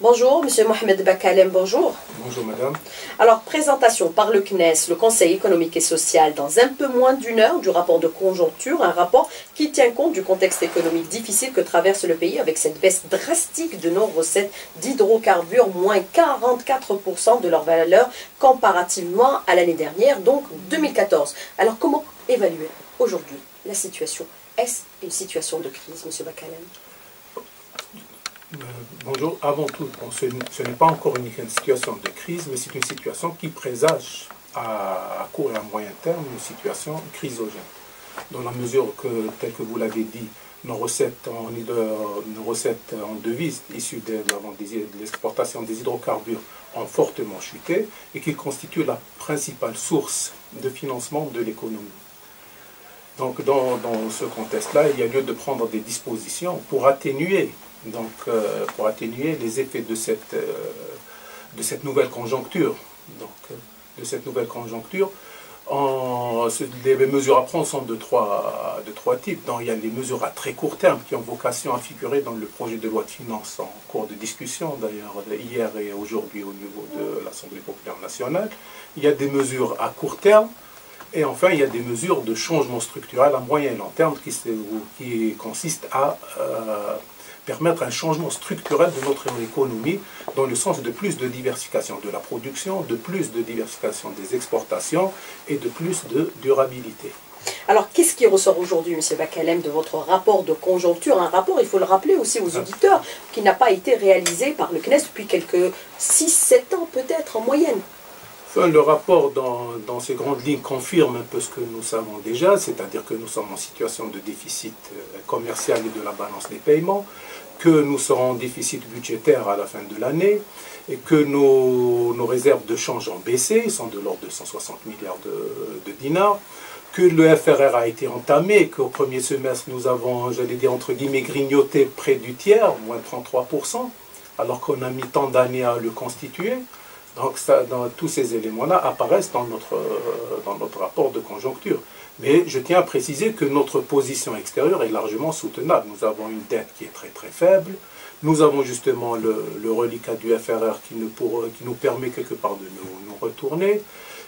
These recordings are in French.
Bonjour, Monsieur Mohamed Bakalem, bonjour. Bonjour madame. Alors, présentation par le CNES, le Conseil économique et social, dans un peu moins d'une heure du rapport de conjoncture, un rapport qui tient compte du contexte économique difficile que traverse le pays avec cette baisse drastique de nos recettes d'hydrocarbures, moins 44% de leur valeur comparativement à l'année dernière, donc 2014. Alors, comment évaluer aujourd'hui la situation? Est-ce une situation de crise, Monsieur Bakalem? Bonjour, avant tout, ce n'est pas encore une situation de crise, mais c'est une situation qui présage à court et à moyen terme une situation chrysogène. Dans la mesure que, tel que vous l'avez dit, nos recettes en devises issues de l'exportation des hydrocarbures ont fortement chuté et qui constituent la principale source de financement de l'économie. Donc dans ce contexte-là, il y a lieu de prendre des dispositions pour atténuer les effets de cette nouvelle conjoncture. Les mesures à prendre sont de trois types. Donc, il y a les mesures à très court terme qui ont vocation à figurer dans le projet de loi de finances en cours de discussion, d'ailleurs hier et aujourd'hui au niveau de l'Assemblée populaire nationale. Il y a des mesures à court terme. Et enfin, il y a des mesures de changement structurel à moyen et long terme qui consistent à permettre un changement structurel de notre économie dans le sens de plus de diversification de la production, de plus de diversification des exportations et de plus de durabilité. Alors, qu'est-ce qui ressort aujourd'hui, M. Bakalem, de votre rapport de conjoncture? Un rapport, il faut le rappeler aussi aux auditeurs, qui n'a pas été réalisé par le CNES depuis quelques 6-7 ans peut-être en moyenne. Enfin, le rapport, dans ses grandes lignes, confirme un peu ce que nous savons déjà, c'est-à-dire que nous sommes en situation de déficit commercial et de la balance des paiements, que nous serons en déficit budgétaire à la fin de l'année, et que nos réserves de change ont baissé, sont de l'ordre de 160 milliards de dinars, que le FRR a été entamé, qu'au premier semestre nous avons, j'allais dire entre guillemets, grignoté près du tiers, moins 33%, alors qu'on a mis tant d'années à le constituer. Donc tous ces éléments-là apparaissent dans notre rapport de conjoncture. Mais je tiens à préciser que notre position extérieure est largement soutenable. Nous avons une dette qui est très très faible. Nous avons justement le reliquat du FRR qui nous permet quelque part de nous retourner.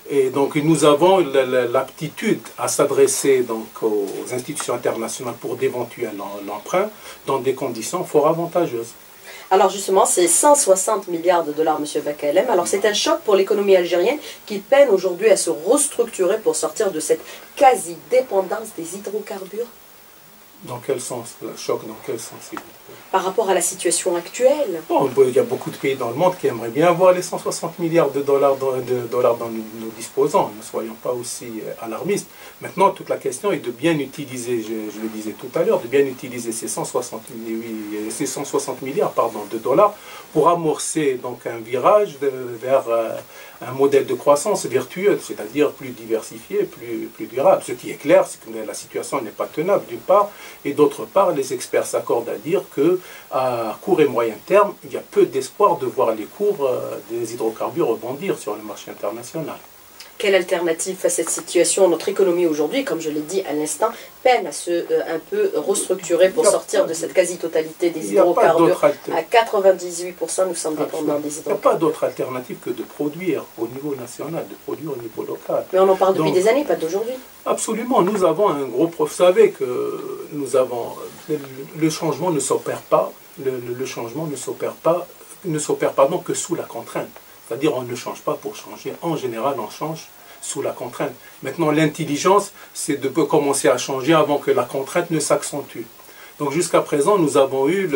Et donc nous avons l'aptitude à s'adresser aux institutions internationales pour d'éventuels emprunts dans des conditions fort avantageuses. Alors justement, c'est 160 milliards de dollars, M. Bakalem. Alors c'est un choc pour l'économie algérienne qui peine aujourd'hui à se restructurer pour sortir de cette quasi-dépendance des hydrocarbures. Dans quel sens? Le choc, dans quel sens? Par rapport à la situation actuelle. Bon, il y a beaucoup de pays dans le monde qui aimeraient bien avoir les 160 milliards de dollars dont nous disposons. Ne soyons pas aussi alarmistes. Maintenant, toute la question est de bien utiliser, je le disais tout à l'heure, de bien utiliser ces 160 milliards de dollars pour amorcer donc un virage vers un modèle de croissance vertueux, c'est-à-dire plus diversifié, plus durable. Ce qui est clair, c'est que la situation n'est pas tenable d'une part, et d'autre part, les experts s'accordent à dire qu'à court et moyen terme, il y a peu d'espoir de voir les cours des hydrocarbures rebondir sur le marché international. Quelle alternative à cette situation? Notre économie aujourd'hui, comme je l'ai dit à l'instant, peine à se un peu restructurer pour sortir de cette quasi-totalité des hydrocarbures. À 98%, nous sommes dépendants des hydrocarbures. Il n'y a pas d'autre alternative que de produire au niveau national, de produire au niveau local. Mais on en parle depuis des années, pas d'aujourd'hui. Absolument, nous avons un gros problème. Vous savez que nous avons le changement ne s'opère pas, le changement ne s'opère pas que sous la contrainte. C'est-à-dire on ne change pas pour changer. En général, on change sous la contrainte. Maintenant, l'intelligence, c'est de commencer à changer avant que la contrainte ne s'accentue. Donc jusqu'à présent, nous avons eu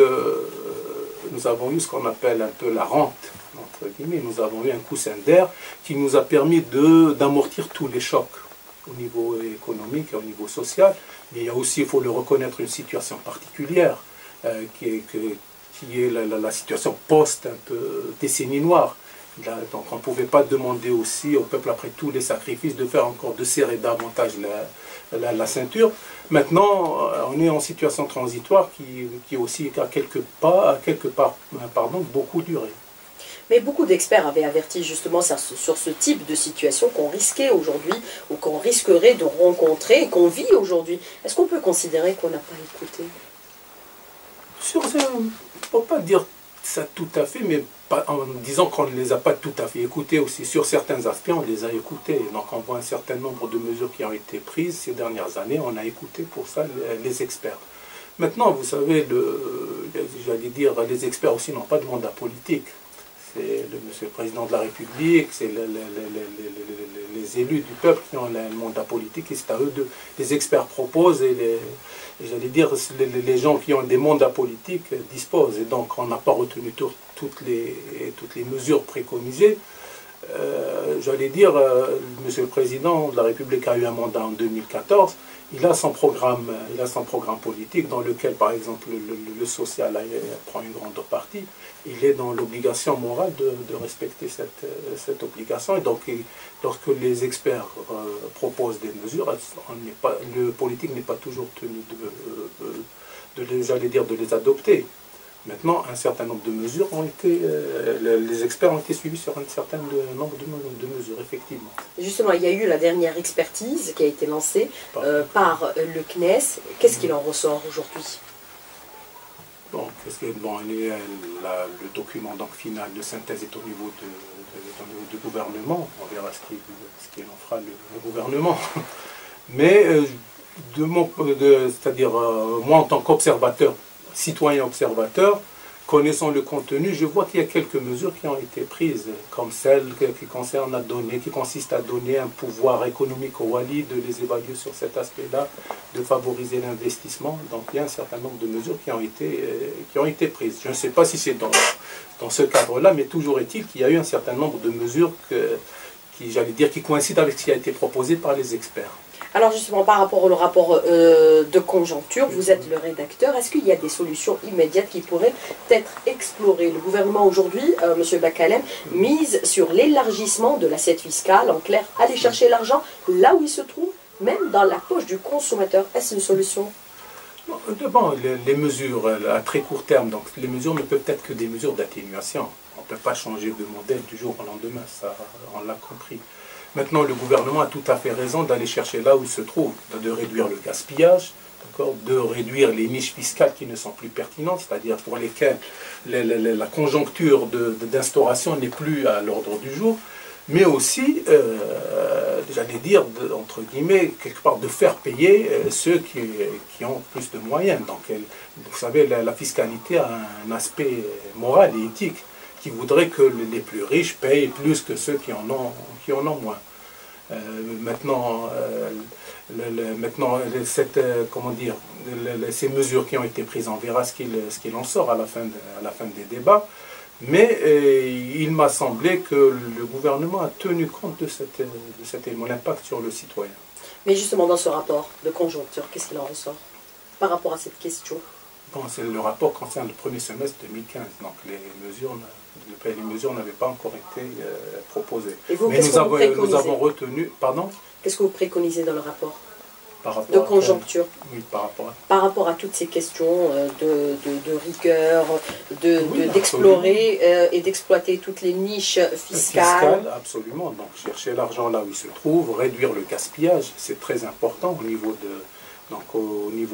ce qu'on appelle un peu la rente, entre guillemets. Nous avons eu un coussin d'air qui nous a permis d'amortir tous les chocs au niveau économique et au niveau social. Mais il y a aussi, il faut le reconnaître, une situation particulière qui est la situation post un peu décennie noire. Donc on ne pouvait pas demander aussi au peuple, après tous les sacrifices, de serrer davantage la ceinture. Maintenant, on est en situation transitoire qui aussi a quelque part beaucoup duré. Mais beaucoup d'experts avaient averti justement sur ce type de situation qu'on risquait aujourd'hui ou qu'on risquerait de rencontrer et qu'on vit aujourd'hui. Est-ce qu'on peut considérer qu'on n'a pas écouté? On ne peut pas dire ça tout à fait, mais pas, en disant qu'on ne les a pas tout à fait écoutés aussi. Sur certains aspects, on les a écoutés. Donc on voit un certain nombre de mesures qui ont été prises ces dernières années. On a écouté pour ça les experts. Maintenant, vous savez, j'allais dire, les experts aussi n'ont pas de mandat politique. C'est monsieur le Président de la République, c'est les élus du peuple qui ont le mandat politique, et c'est à eux de... Les experts proposent et j'allais dire, les gens qui ont des mandats politiques disposent. Et donc on n'a pas retenu toutes les mesures préconisées. J'allais dire, monsieur le Président de la République a eu un mandat en 2014. Il a son programme politique dans lequel, par exemple, le social prend une grande partie. Il est dans l'obligation morale de respecter cette obligation. Et donc, lorsque les experts proposent des mesures, le politique n'est pas toujours tenu de les adopter. Maintenant, un certain nombre de mesures ont été... les experts ont été suivis sur un certain nombre de mesures, effectivement. Justement, il y a eu la dernière expertise qui a été lancée par le CNES. Qu'est-ce qu'il en ressort aujourd'hui? Donc, le document donc, final de synthèse est au niveau du gouvernement. On verra ce qu'il en fera le gouvernement. Mais, c'est-à-dire, moi en tant qu'observateur, citoyen observateur, connaissant le contenu, je vois qu'il y a quelques mesures qui ont été prises, comme celle qui consiste à donner un pouvoir économique aux Wali, de les évaluer sur cet aspect-là, de favoriser l'investissement. Donc il y a un certain nombre de mesures qui ont été prises. Je ne sais pas si c'est dans ce cadre-là, mais toujours est-il qu'il y a eu un certain nombre de mesures qui coïncident avec ce qui a été proposé par les experts. Alors justement, par rapport au rapport de conjoncture, vous êtes le rédacteur, est-ce qu'il y a des solutions immédiates qui pourraient être explorées? Le gouvernement aujourd'hui, M. Bakalem, mise sur l'élargissement de l'assiette fiscale, en clair, aller chercher l'argent là où il se trouve, même dans la poche du consommateur. Est-ce une solution? Bon, les mesures à très court terme, donc les mesures ne peuvent être que des mesures d'atténuation. On ne peut pas changer de modèle du jour au lendemain, ça on l'a compris. Maintenant, le gouvernement a tout à fait raison d'aller chercher là où il se trouve, de réduire le gaspillage, de réduire les niches fiscales qui ne sont plus pertinentes, c'est-à-dire pour lesquelles la conjoncture d'instauration n'est plus à l'ordre du jour, mais aussi, j'allais dire, entre guillemets, quelque part, de faire payer ceux qui ont plus de moyens. Donc, vous savez, la fiscalité a un aspect moral et éthique qui voudrait que les plus riches payent plus que ceux qui en ont moins. Maintenant, ces mesures qui ont été prises, on verra ce qu'il en sort à la fin des débats. Mais il m'a semblé que le gouvernement a tenu compte de cet élément, l'impact sur le citoyen. Mais justement, dans ce rapport de conjoncture, qu'est-ce qu'il en ressort par rapport à cette question? Bon, le rapport concerne le premier semestre 2015, donc les mesures n'avaient pas encore été proposées. Et vous, mais nous avons retenu... Pardon? Qu'est-ce que vous préconisez dans le rapport de conjoncture? Oui, par rapport à toutes ces questions de rigueur, d'explorer et d'exploiter toutes les niches fiscales. Absolument. Donc chercher l'argent là où il se trouve, réduire le gaspillage, c'est très important au niveau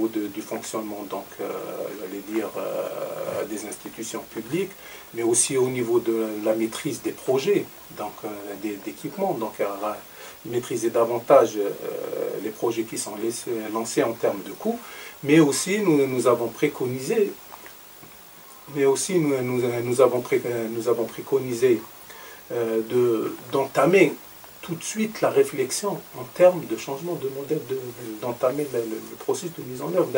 du fonctionnement, donc j'allais dire des institutions publiques, mais aussi au niveau de la maîtrise des projets, donc d'équipements, donc maîtriser davantage les projets qui sont lancés en termes de coûts, mais aussi nous avons préconisé, d'entamer tout de suite la réflexion en termes de changement de modèle, d'entamer le processus de mise en œuvre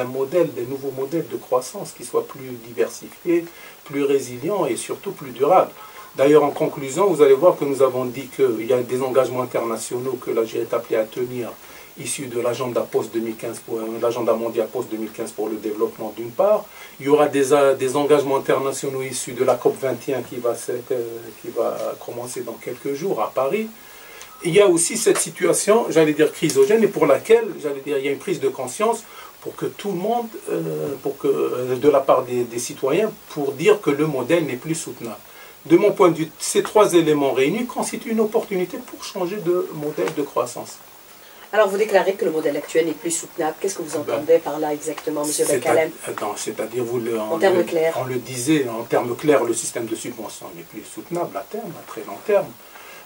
des nouveaux modèles de croissance qui soient plus diversifiés, plus résilients et surtout plus durables. D'ailleurs, en conclusion, vous allez voir que nous avons dit qu'il y a des engagements internationaux que l'Algérie est appelée à tenir, issus de l'agenda post-2015, l'agenda mondial post-2015 pour le développement d'une part. Il y aura des engagements internationaux issus de la COP21 qui va commencer dans quelques jours à Paris. Il y a aussi cette situation, j'allais dire chrysogène, et pour laquelle, j'allais dire, il y a une prise de conscience pour que tout le monde, de la part des citoyens, pour dire que le modèle n'est plus soutenable. De mon point de vue, ces trois éléments réunis constituent une opportunité pour changer de modèle de croissance. Alors vous déclarez que le modèle actuel n'est plus soutenable. Qu'est-ce que vous entendez par là exactement, M. Bekalem? C'est-à-dire, en termes clairs. On le disait, en termes clairs, le système de subvention n'est plus soutenable à terme, à très long terme.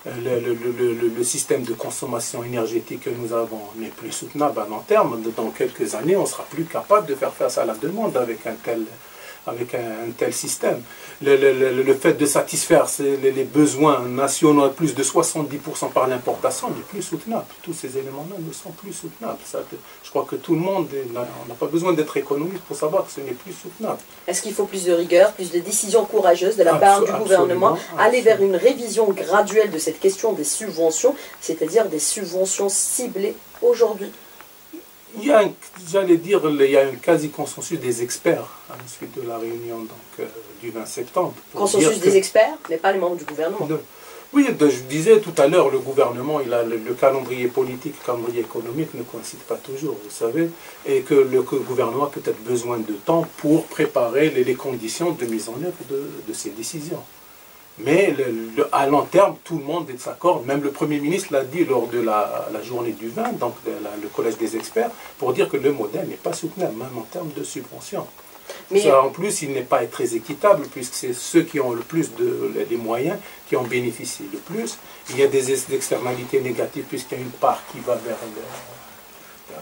Le système de consommation énergétique que nous avons n'est plus soutenable à long terme. Dans quelques années, on ne sera plus capable de faire face à la demande avec un tel système. Le fait de satisfaire les besoins nationaux à plus de 70% par l'importation n'est plus soutenable. Tous ces éléments-là ne sont plus soutenables. Je crois que tout le monde, on n'a pas besoin d'être économiste pour savoir que ce n'est plus soutenable. Est-ce qu'il faut plus de rigueur, plus de décisions courageuses de la part du gouvernement, aller vers une révision graduelle de cette question des subventions, c'est-à-dire des subventions ciblées aujourd'hui? J'allais dire, il y a un quasi-consensus des experts à la suite de la réunion du 20 septembre. Consensus des experts, mais pas les membres du gouvernement. Oui, je disais tout à l'heure, le gouvernement, il a le calendrier politique, le calendrier économique ne coïncide pas toujours, vous savez, et que le gouvernement a peut-être besoin de temps pour préparer les conditions de mise en œuvre de ces décisions. Mais à long terme, tout le monde est d'accord. Même le Premier ministre l'a dit lors de la journée du 20, donc le collège des experts, pour dire que le modèle n'est pas soutenable, même en termes de subventions. Mais en plus, il n'est pas très équitable, puisque c'est ceux qui ont le plus des moyens qui en bénéficient le plus. Il y a des externalités négatives, puisqu'il y a une part qui va vers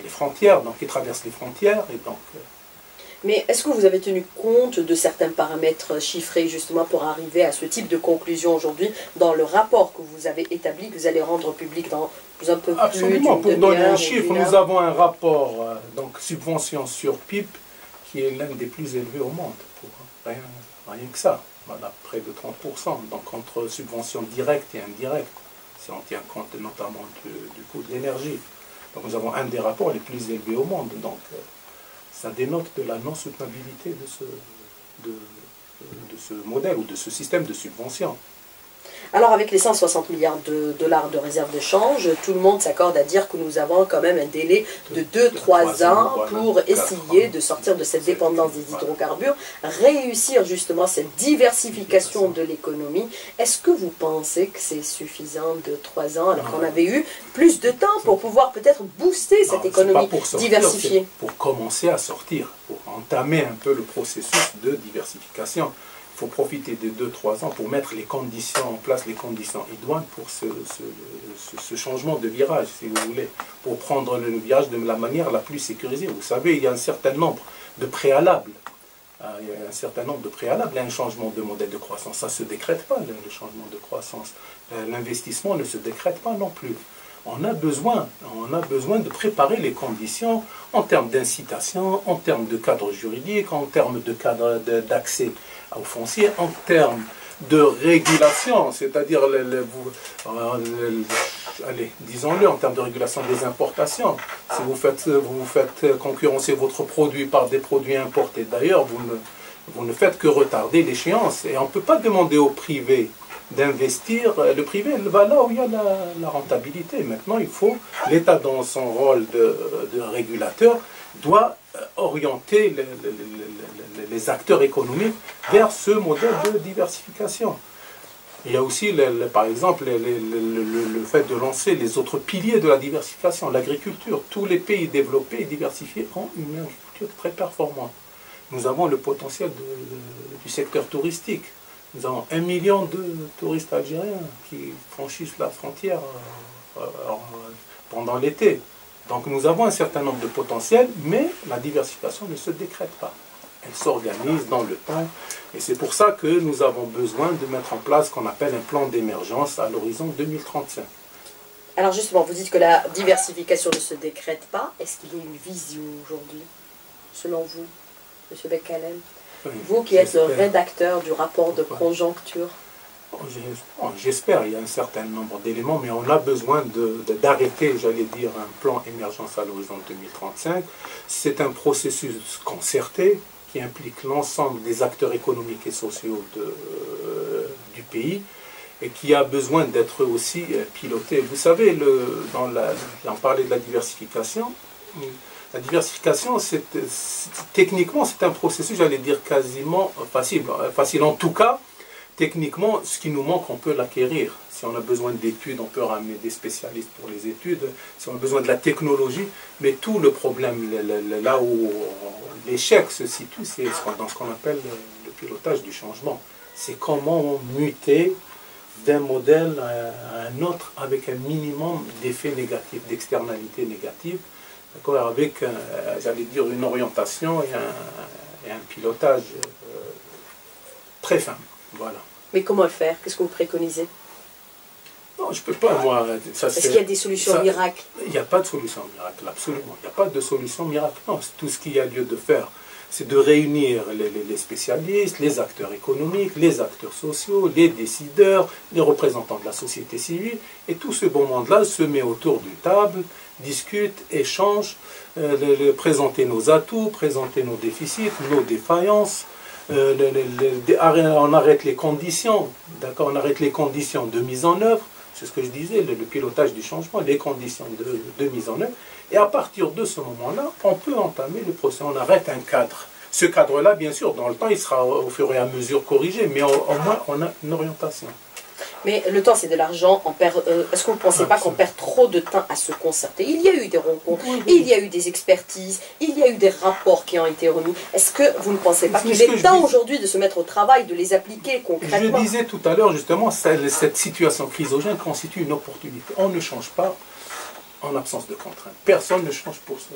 les frontières, donc qui traverse les frontières, et donc... Mais est-ce que vous avez tenu compte de certains paramètres chiffrés justement pour arriver à ce type de conclusion aujourd'hui dans le rapport que vous avez établi, que vous allez rendre public dans un peu plus Absolument, d'une pour donner un demi-heure, chiffre, nous avons un rapport, donc subvention sur PIB, qui est l'un des plus élevés au monde, pour rien que ça, voilà, près de 30%, donc entre subventions directes et indirectes, si on tient compte notamment du coût de l'énergie. Donc nous avons un des rapports les plus élevés au monde, donc... ça dénote de la non-soutenabilité de ce modèle ou de ce système de subvention. Alors avec les 160 milliards de dollars de réserve de change, tout le monde s'accorde à dire que nous avons quand même un délai de 2-3 ans pour essayer de sortir de cette dépendance des hydrocarbures, réussir justement cette diversification de l'économie. Est-ce que vous pensez que c'est suffisant de 3 ans alors qu'on avait eu plus de temps pour pouvoir peut-être booster cette économie diversifiée? Pour commencer à sortir, pour entamer un peu le processus de diversification. Il faut profiter de 2-3 ans pour mettre les conditions en place, les conditions idoines pour ce changement de virage, si vous voulez, pour prendre le virage de la manière la plus sécurisée. Vous savez, il y a un certain nombre de préalables. Il y a un certain nombre de préalables à un changement de modèle de croissance. Ça ne se décrète pas, le changement de croissance. L'investissement ne se décrète pas non plus. On a besoin de préparer les conditions en termes d'incitation, en termes de cadre juridique, en termes de cadre d'accès au foncier, en termes de régulation, c'est-à-dire, allez, disons-le, en termes de régulation des importations. Si vous faites concurrencer votre produit par des produits importés, d'ailleurs, vous ne faites que retarder l'échéance. Et on ne peut pas demander au privé d'investir. Le privé va là où il y a la rentabilité. Maintenant, l'État, dans son rôle de régulateur, doit orienter les acteurs économiques vers ce modèle de diversification. Il y a aussi, par exemple, le fait de lancer les autres piliers de la diversification, l'agriculture. Tous les pays développés et diversifiés ont une agriculture très performante. Nous avons le potentiel du secteur touristique. Nous avons 1 million de touristes algériens qui franchissent la frontière pendant l'été. Donc nous avons un certain nombre de potentiels, mais la diversification ne se décrète pas. Elle s'organise dans le temps. Et c'est pour ça que nous avons besoin de mettre en place ce qu'on appelle un plan d'émergence à l'horizon 2035. Alors justement, vous dites que la diversification ne se décrète pas. Est-ce qu'il y a une vision aujourd'hui, selon vous, M. Bekalem? Vous qui êtes le rédacteur du rapport de conjoncture. J'espère, il y a un certain nombre d'éléments, mais on a besoin d'arrêter, j'allais dire, un plan émergence à l'horizon 2035. C'est un processus concerté qui implique l'ensemble des acteurs économiques et sociaux du pays et qui a besoin d'être aussi piloté. Vous savez, j'en parlais de la diversification. La diversification, techniquement, c'est un processus, j'allais dire, quasiment facile. Facile en tout cas, techniquement, ce qui nous manque, on peut l'acquérir. Si on a besoin d'études, on peut ramener des spécialistes pour les études. Si on a besoin de la technologie, mais tout le problème, là où l'échec se situe, c'est dans ce qu'on appelle le pilotage du changement. C'est comment muter d'un modèle à un autre avec un minimum d'effets négatifs, d'externalités négatives, avec, j'allais dire, une orientation et un pilotage très fin. Voilà. Mais comment le faire? Qu'est-ce que vous préconisez? Non, je ne peux pas, moi. Est-ce qu'il y a des solutions miracles? Il n'y a pas de solution miracle, absolument. Il n'y a pas de solution miracle. Non, tout ce qu'il y a lieu de faire, c'est de réunir les spécialistes, les acteurs économiques, les acteurs sociaux, les décideurs, les représentants de la société civile, et tout ce beau monde-là se met autour d'une table, discute, échange, présenter nos atouts, présenter nos déficits, nos défaillances. On arrête les conditions, d'accord, on arrête les conditions de mise en œuvre, c'est ce que je disais, le pilotage du changement, les conditions de mise en œuvre, et à partir de ce moment-là, on peut entamer le procès, on arrête un cadre. Ce cadre-là, bien sûr, dans le temps, il sera au fur et à mesure corrigé, mais au moins, on a une orientation. Mais le temps, c'est de l'argent. Est-ce que vous ne pensez pas qu'on perd trop de temps à se concerter? Il y a eu des rencontres, il y a eu des expertises, il y a eu des rapports qui ont été remis. Est-ce que vous ne pensez pas qu'il est temps aujourd'hui de se mettre au travail, de les appliquer concrètement? Je disais tout à l'heure, justement, cette situation chrysogène constitue une opportunité. On ne change pas en absence de contraintes. Personne ne change pour ça.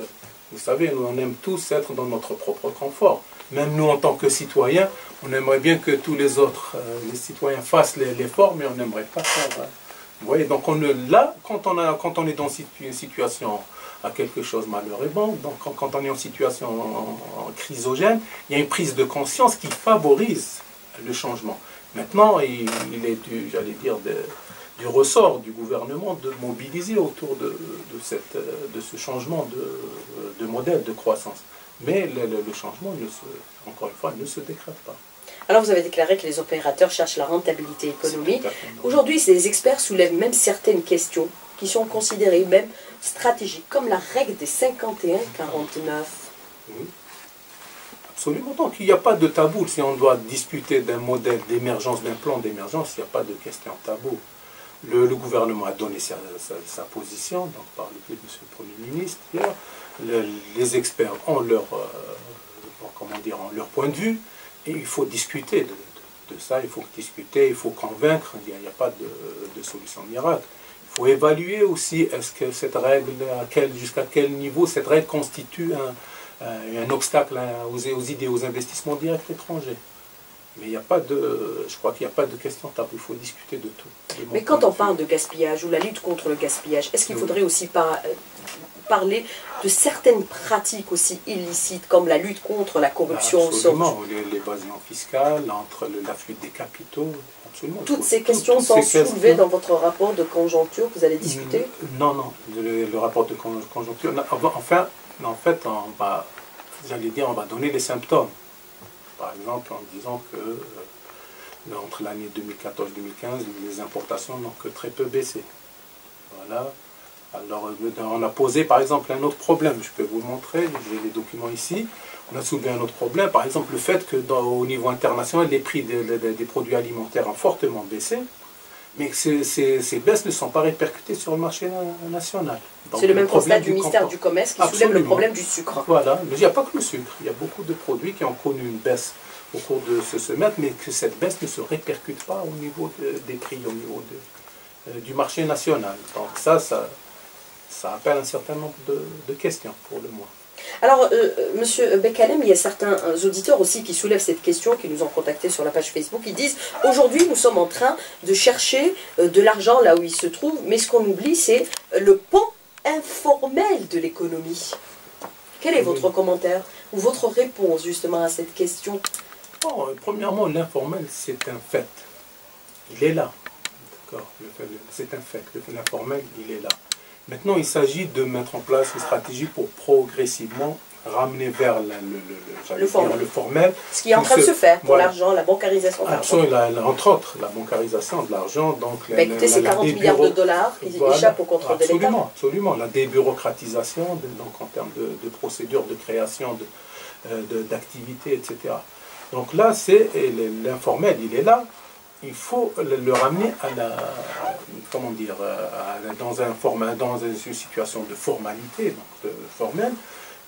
Vous savez, nous, on aime tous être dans notre propre confort. Même nous, en tant que citoyens, on aimerait bien que tous les autres, les citoyens, fassent l'effort, mais on n'aimerait pas faire. Vous voyez, donc là, quand on est dans une situation à quelque chose malheur et bon, donc quand on est en situation chrysogène, il y a une prise de conscience qui favorise le changement. Maintenant, il est j'allais dire, du ressort du gouvernement de mobiliser autour de ce changement de modèle de croissance. Mais le changement, encore une fois, ne se décrète pas. Alors vous avez déclaré que les opérateurs cherchent la rentabilité économique. Aujourd'hui, ces experts soulèvent même certaines questions qui sont considérées même stratégiques, comme la règle des 51-49. Oui. Absolument. Donc il n'y a pas de tabou. Si on doit discuter d'un modèle d'émergence, d'un plan d'émergence, il n'y a pas de question tabou. Le gouvernement a donné sa position, donc par le biais de M. le Premier ministre. Les experts ont leur point de vue, et il faut discuter de ça, il faut discuter, il faut convaincre, il n'y a pas de solution miracle. Il faut évaluer aussi, est-ce que cette règle, jusqu'à quel niveau cette règle constitue un obstacle aux idées, aux investissements directs étrangers. Mais il n'y a pas je crois qu'il n'y a pas de question tabou, il faut discuter de tout. Mais quand on parle de gaspillage ou la lutte contre le gaspillage, est-ce qu'il faudrait aussi parler de certaines pratiques aussi illicites, comme la lutte contre la corruption? Absolument, l'évasion fiscale, entre la fuite des capitaux, absolument. Toutes ces questions sont soulevées dans votre rapport de conjoncture que vous allez discuter? Non, le rapport de conjoncture, en fait, on va donner les symptômes. Par exemple, en disant que entre l'année 2014-2015, les importations n'ont que très peu baissé. Voilà. Alors, on a posé par exemple un autre problème. Je peux vous le montrer, j'ai les documents ici. On a soulevé un autre problème, par exemple le fait que au niveau international, les prix des produits alimentaires ont fortement baissé, mais que ces baisses ne sont pas répercutées sur le marché national. C'est le même constat du ministère du Commerce qui soulève le problème du sucre. Voilà, mais il n'y a pas que le sucre. Il y a beaucoup de produits qui ont connu une baisse au cours de ce semestre, mais que cette baisse ne se répercute pas au niveau des prix, au niveau du marché national. Donc ça appelle un certain nombre de questions pour le moins. Alors, Monsieur Bekalem, il y a certains auditeurs aussi qui soulèvent cette question, qui nous ont contactés sur la page Facebook. Ils disent, aujourd'hui, nous sommes en train de chercher de l'argent là où il se trouve, mais ce qu'on oublie, c'est le pan informel de l'économie. Quel est votre commentaire ou votre réponse justement à cette question? Bon, premièrement, l'informel, c'est un fait. Il est là. D'accord. C'est un fait. L'informel, il est là. Maintenant, il s'agit de mettre en place une stratégie pour progressivement ramener vers le formel. Ce qui est en train de se faire pour l'argent, la bancarisation. Entre autres, la bancarisation de l'argent. Écoutez, c'est 40 milliards de dollars qui échappent au contrôle de l'État. Absolument, la débureaucratisation, donc en termes de procédures de création d'activités, etc. Donc là, l'informel, il est là. il faut le ramener à la, comment dire, dans une situation de formalité, donc formelle,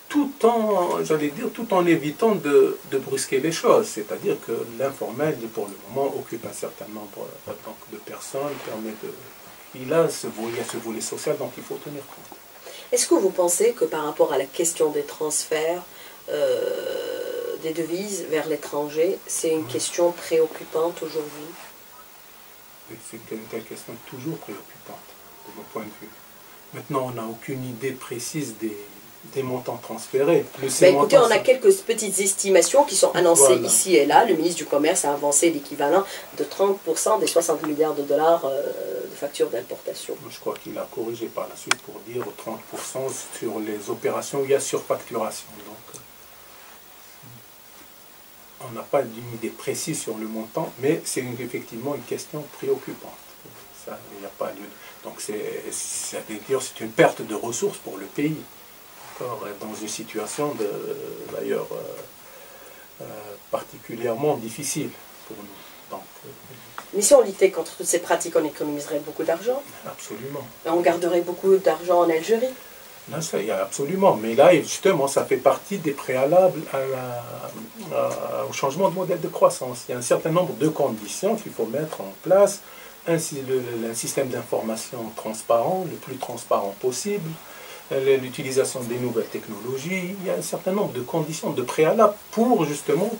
tout en, j'allais dire, tout en évitant de brusquer les choses. C'est-à-dire que l'informel, pour le moment, occupe un certain nombre donc, de personnes, permet de... Il a ce volet social dont il faut tenir compte. Est-ce que vous pensez que par rapport à la question des transferts des devises vers l'étranger, c'est une question préoccupante aujourd'hui? C'est une telle question toujours préoccupante, de mon point de vue. Maintenant, on n'a aucune idée précise des montants transférés. Écoutez, on a quelques petites estimations qui sont annoncées ici et là. Le ministre du Commerce a avancé l'équivalent de 30% des 60 milliards de dollars de factures d'importation. Je crois qu'il a corrigé par la suite pour dire 30% sur les opérations où il y a surfacturation. Donc, on n'a pas d'une idée précise sur le montant, mais c'est effectivement une question préoccupante. Ça, il n'y a pas lieu. Donc, ça veut dire c'est une perte de ressources pour le pays. Dans une situation d'ailleurs particulièrement difficile pour nous. Donc, mais si on luttait contre toutes ces pratiques, on économiserait beaucoup d'argent. Absolument. Et on garderait beaucoup d'argent en Algérie. Non, ça, absolument. Mais là, justement, ça fait partie des préalables au changement de modèle de croissance. Il y a un certain nombre de conditions qu'il faut mettre en place. Un système d'information transparent, le plus transparent possible. L'utilisation des nouvelles technologies, il y a un certain nombre de conditions, de préalables pour justement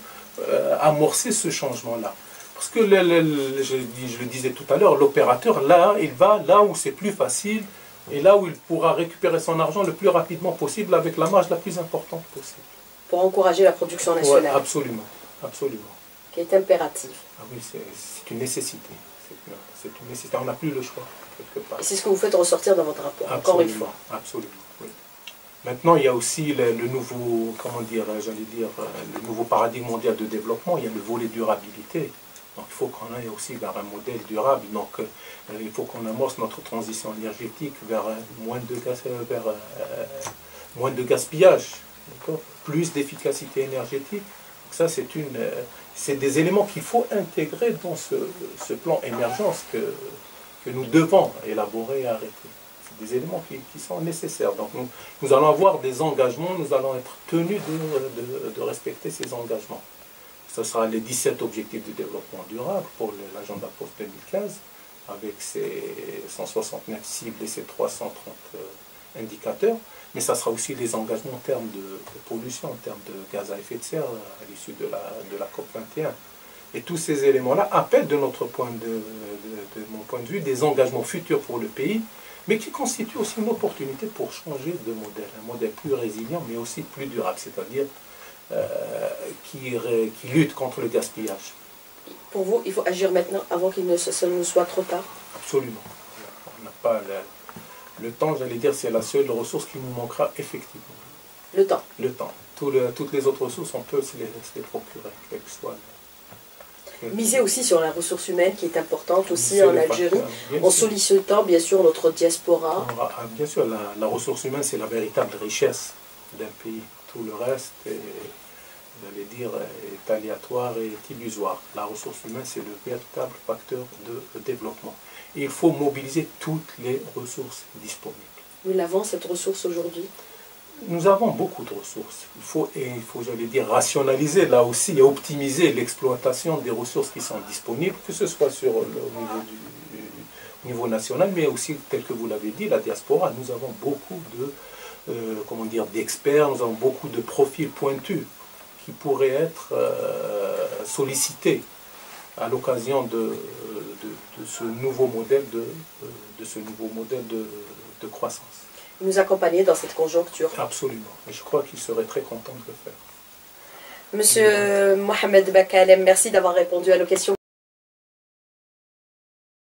amorcer ce changement-là. Parce que, je le disais tout à l'heure, l'opérateur, là, il va là où c'est plus facile et là où il pourra récupérer son argent le plus rapidement possible avec la marge la plus importante possible. Pour encourager la production nationale. Ouais, absolument, absolument. Qui est impérative. Ah oui, c'est une nécessité. C'est une nécessité, on n'a plus le choix. Et c'est ce que vous faites ressortir dans votre rapport, encore une fois. Absolument, oui. Maintenant, il y a aussi le nouveau, comment dire, j'allais dire, le nouveau paradigme mondial de développement, il y a le volet durabilité. Donc il faut qu'on aille aussi vers un modèle durable. Donc il faut qu'on amorce notre transition énergétique vers moins de gaspillage, plus d'efficacité énergétique. Donc ça, c'est des éléments qu'il faut intégrer dans ce plan émergence que nous devons élaborer et arrêter. C'est des éléments qui sont nécessaires. Donc nous allons avoir des engagements, nous allons être tenus de respecter ces engagements. Ce sera les 17 objectifs de développement durable pour l'agenda post-2015, avec ses 169 cibles et ses 330 indicateurs. Mais ça sera aussi les engagements en termes de pollution, en termes de gaz à effet de serre à l'issue de la COP21. Et tous ces éléments-là appellent de mon point de vue des engagements futurs pour le pays, mais qui constituent aussi une opportunité pour changer de modèle, un modèle plus résilient, mais aussi plus durable, c'est-à-dire qui lutte contre le gaspillage. Pour vous, il faut agir maintenant avant qu'il ne soit trop tard? Absolument. On n'a pas le temps, j'allais dire, c'est la seule ressource qui nous manquera effectivement. Le temps? Le temps. Toutes les autres ressources, on peut se les procurer, quel que soit. Miser aussi sur la ressource humaine qui est importante aussi en Algérie, en sollicitant bien sûr notre diaspora. Bien sûr, la ressource humaine c'est la véritable richesse d'un pays. Tout le reste j'allais dire, est aléatoire et est illusoire. La ressource humaine c'est le véritable facteur de développement. Et il faut mobiliser toutes les ressources disponibles. Nous l'avons cette ressource aujourd'hui? Nous avons beaucoup de ressources. Il faut j'allais dire, rationaliser là aussi et optimiser l'exploitation des ressources qui sont disponibles, que ce soit sur au niveau national, mais aussi, tel que vous l'avez dit, la diaspora. Nous avons beaucoup d'experts, nous avons beaucoup de profils pointus qui pourraient être sollicités à l'occasion de ce nouveau modèle de croissance. Nous accompagner dans cette conjoncture. Absolument. Et je crois qu'il serait très content de le faire. Monsieur Mohamed Bakalem, merci d'avoir répondu à nos questions.